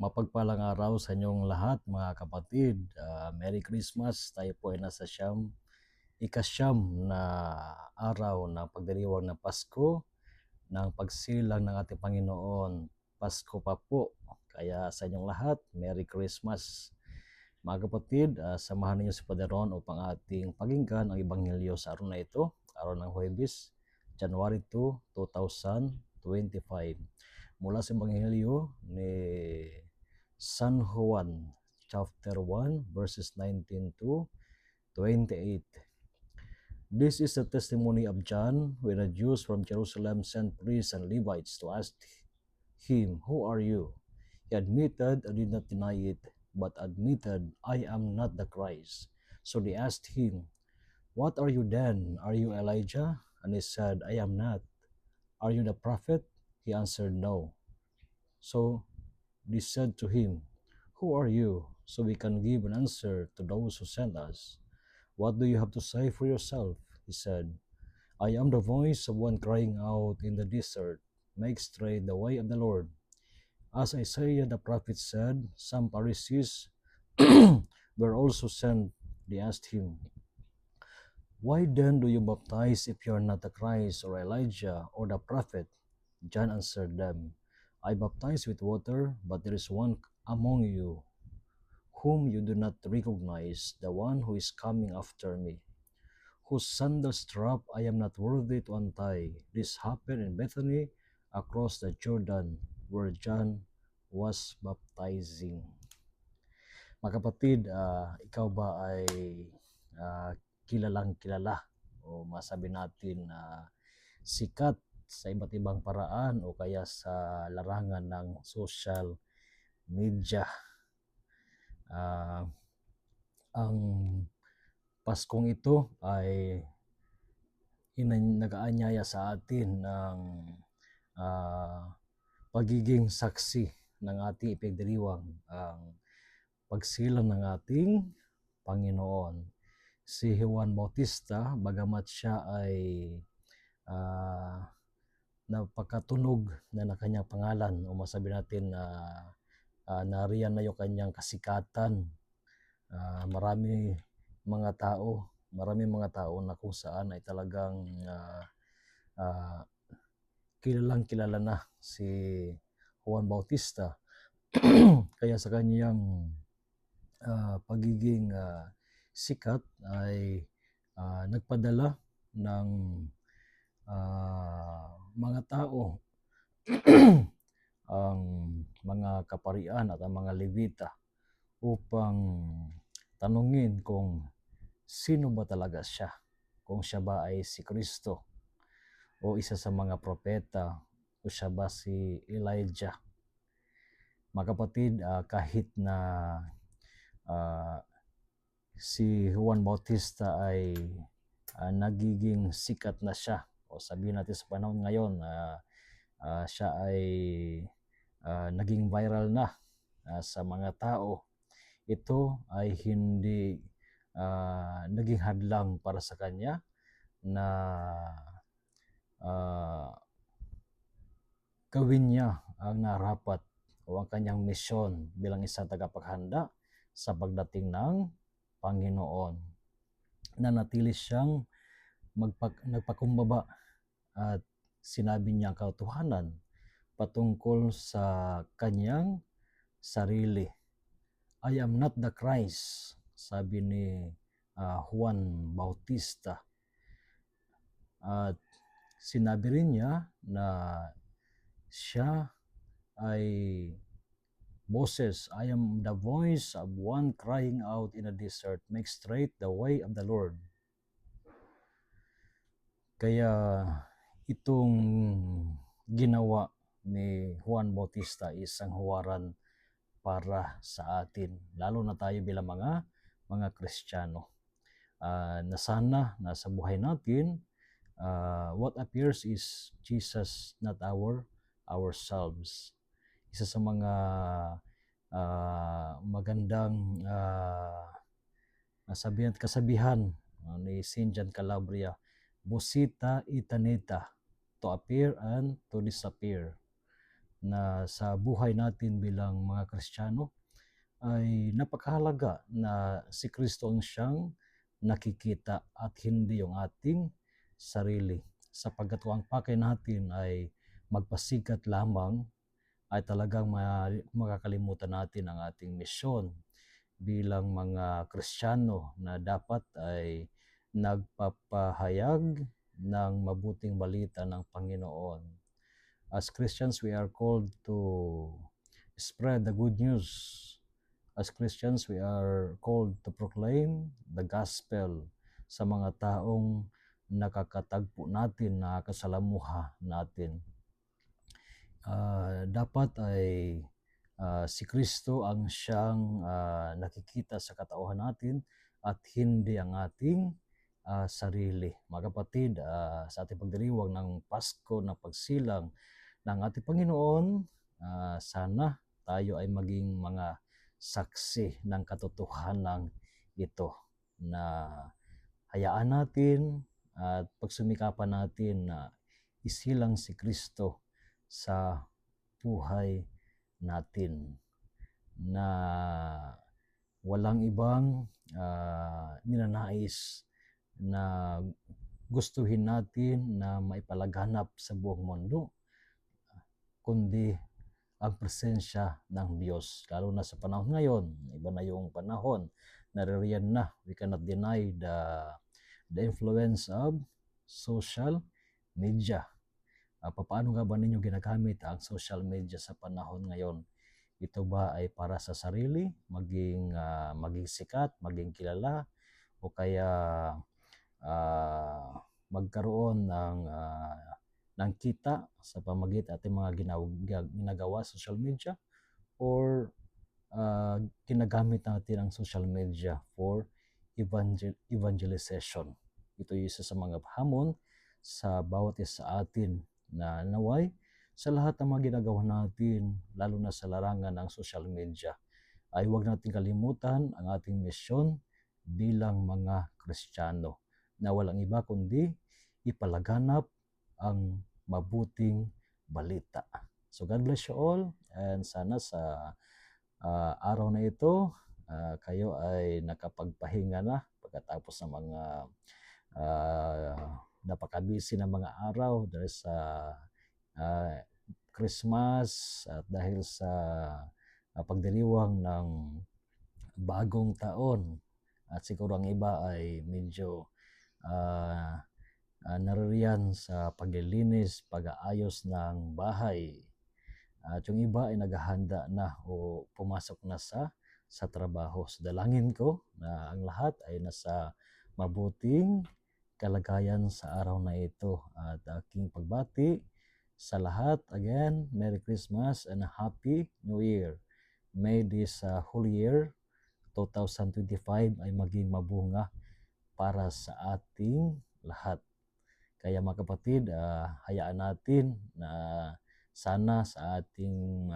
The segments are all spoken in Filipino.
Mapagpalang araw sa inyong lahat mga kapatid. Merry Christmas. Tayo po ay nasa ikasyam na araw ng pagdiriwang ng Pasko, ng pagsilang ng ating Panginoon. Pasko pa po. Kaya sa inyong lahat, Merry Christmas. Mga kapatid, samahan ninyo si Padre Ron upang ating pakinggan ang Ebanghelyo sa araw na ito, araw ng Huwebes, January 2, 2025. Mula sa Ebanghelyo ni San Juan, chapter 1, verses 19 to 28. This is the testimony of John when the Jews from Jerusalem sent priests and Levites to ask him, "Who are you?" He admitted and did not deny it, but admitted, "I am not the Christ." So they asked him, "What are you then? Are you Elijah?" And he said, "I am not." "Are you the prophet?" He answered, "No." So they said to him, "Who are you? So we can give an answer to those who sent us." "What do you have to say for yourself?" He said, "I am the voice of one crying out in the desert, 'Make straight the way of the Lord.'" As Isaiah the prophet said, some Pharisees were also sent. They asked him, "Why then do you baptize if you are not the Christ or Elijah or the prophet?" John answered them, "I baptize with water, but there is one among you whom you do not recognize, the one who is coming after me, whose sandal strap I am not worthy to untie." This happened in Bethany, across the Jordan, where John was baptizing. Mga kapatid, ikaw ba ay kilalang kilala o masabi natin sikat sa iba't ibang paraan o kaya sa larangan ng social media? Ang Paskong ito ay nag-aanyaya sa atin ng pagiging saksi ng ating ipinagdiriwang, ang pagsilang ng ating Panginoon. Si Juan Bautista, bagamat siya ay napakatunog na kanyang pangalan, o masabi natin na nariyan na yung kanyang kasikatan, marami mga tao na kung saan ay talagang kilalang kilala na si Juan Bautista. Kaya sa kanyang pagiging sikat ay nagpadala ng mga tao ang mga kaparian at ang mga Levita upang tanungin kung sino ba talaga siya, kung siya ba ay si Kristo o isa sa mga propeta, o siya ba si Elijah. Mga kapatid, kahit na si Juan Bautista ay nagiging sikat na siya, o sabihin natin sa panahon ngayon, siya ay naging viral na sa mga tao, ito ay hindi naging hadlang para sa kanya na gawin niya ang narapat o ang kanyang misyon bilang isang tagapaghanda sa pagdating ng Panginoon. Nanatili siyang nagpakumbaba at sinabi niya ang katotohanan patungkol sa kanyang sarili. "I am not the Christ," sabi ni Juan Bautista. At sinabi rin niya na siya ay boses, "I am the voice of one crying out in the desert, 'Make straight the way of the Lord.'" Kaya itong ginawa ni Juan Bautista isang huwaran para sa atin, lalo na tayo bilang mga Kristiyano, na sana nasa buhay natin, what appears is Jesus, not ourselves. Isa sa mga magandang kasabihan ni Saint John Calabria, "Busita itaneta," to appear and to disappear. na sa buhay natin bilang mga Kristiyano ay napakahalaga na si Kristo ang siyang nakikita at hindi yung ating sarili. Sapagkat kung ang pakay natin ay magpasikat lamang, ay talagang makakalimutan natin ang ating misyon bilang mga Kristiyano na dapat ay nagpapahayag ng mabuting balita ng Panginoon. As Christians, we are called to spread the good news. As Christians, we are called to proclaim the gospel sa mga taong nakakatagpo natin, nakakasalamuha natin. Dapat ay si Kristo ang siyang nakikita sa katauhan natin at hindi ang ating sarili. Mga kapatid, sa ating pagdiriwang ng Pasko, ng pagsilang ng ating Panginoon, sana tayo ay maging mga saksi ng katotohanan ito, na hayaan natin at pagsumikapan natin na isilang si Kristo sa buhay natin, na walang ibang ninanais na gustuhin natin na maipalaganap sa buong mundo, kundi ang presensya ng Diyos. Lalo na sa panahon ngayon, iba na yung panahon, naririyan na, we cannot deny the influence of social media. Paano nga ba ninyo ginagamit ang social media sa panahon ngayon? Ito ba ay para sa sarili, maging sikat, maging kilala, o kaya magkaroon ng kita sa pamagitan ating mga ginagawa sa social media, or ginagamit natin ang social media for evangelization? Ito yung isa sa mga hamon sa bawat isa sa atin, na naway sa lahat ng mga ginagawa natin, lalo na sa larangan ng social media, ay huwag natin kalimutan ang ating misyon bilang mga Kristiyano, na walang iba kundi ipalaganap ang mabuting balita. So God bless you all, and sana sa araw na ito kayo ay nakapagpahinga na pagkatapos ng mga napakabisi ng mga araw dahil sa Christmas at dahil sa pagdiriwang ng bagong taon, at siguro ang iba ay medyo naririyan sa paglilinis, pag-aayos ng bahay, at yung iba ay naghahanda na o pumasok na sa trabaho. So dalangin ko na ang lahat ay nasa mabuting kalagayan sa araw na ito, at aking pagbati sa lahat, again, Merry Christmas and a Happy New Year. May this whole year 2025 ay maging mabunga para sa ating lahat. Kaya mga kapatid, hayaan natin na sana sa ating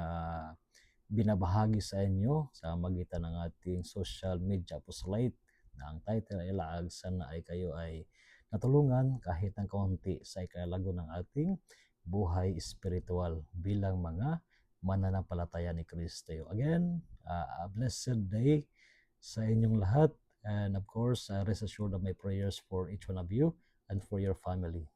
binabahagi sa inyo sa magitan ng ating social media apostolate na ang title ay Laag, sana ay kayo ay natulungan kahit ng kaunti sa ikalago ng ating buhay spiritual bilang mga mananampalataya ni Kristo. Again, a blessed day sa inyong lahat, and of course, rest assured of my prayers for each one of you and for your family.